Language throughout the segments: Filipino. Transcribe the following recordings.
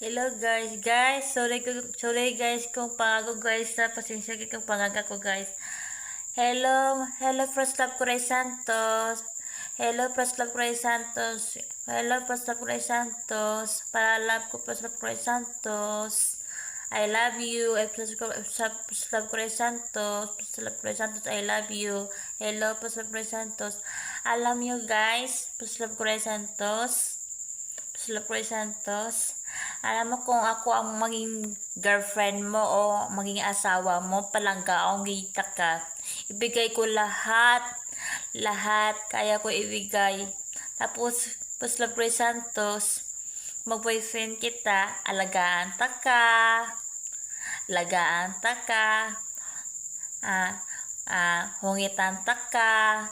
Hello sorry guys kung pagod guys na pasensya kayo kung pangaga ko guys. Hello First Love Kuray Santos. Hello First Love Kuray Santos. Para love ko First Love Kuray Santos. I love you. First Love Kuray Santos. First Love Kuray Santos. I love you. Hello First Love Kuray Santos. Alam nyo guys, First Love Kuray Santos. Alam mo kung ako ang maging girlfriend mo o maging asawa mo, palanggaong kita ka. Ibigay ko lahat kaya ko ibigay. Tapos, Puslapre Santos, mag-boyfriend kita, alagaan ta ka, hungitan ta ka,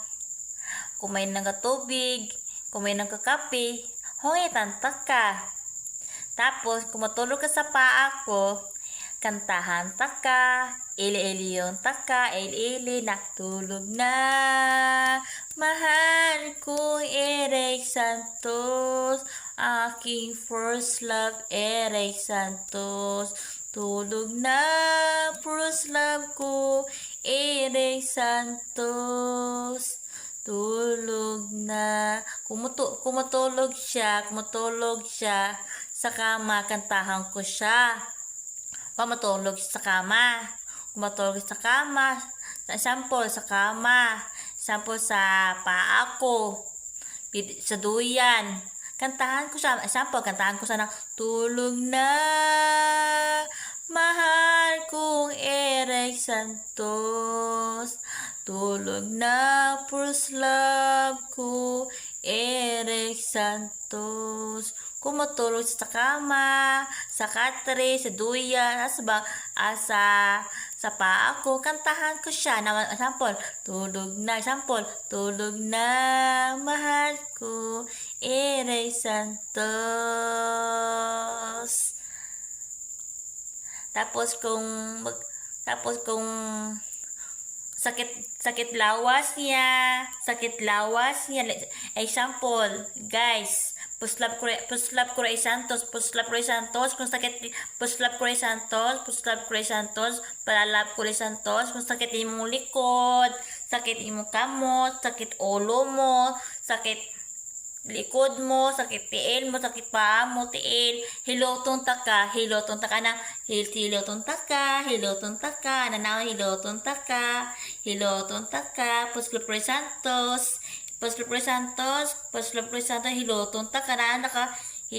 kumain ng tubig, kumain ng kakape, hungitan ta ka. Tapos, kung matulog ka sa paa ko, kantahan ta ka, ili-iliyon ta ka, ili-ili, natulog na. Mahal ko, Eric Santos, aking first love, Eric Santos. Tulog na, first love ko, Eric Santos. Tulog na. Kumatulog siya sa kama, kantahan ko siya. Pamatulog sa kama. Kumatulog sa kama. Sample sa kama. Sample sa paa ko. Sa duyan. Kantahan ko siya. Sample, kantahan ko siya ng tulog na. Mahal kong Eric Santos. Tulog na, first love ko, Eric Santos. Kumatulog sa kama, sa katre, sa duyan, sa paa ko, kantahan ko siya. Sample, tulog na, mahal ko, Eric Santos. Tapos kung sakit lawas niya, example, guys, Puslap Kuray Santos, kung sakit, Puslap Kuray Santos, Palalap Kuray Santos, kung sakit imong likod, sakit imong kamot, sakit ulo mo, sakit likod mo, sakit tiil mo, sakit paa mo, tiil, hilotong taka na, hilotong taka, Puslap Kuray Santos, hilotong taka na,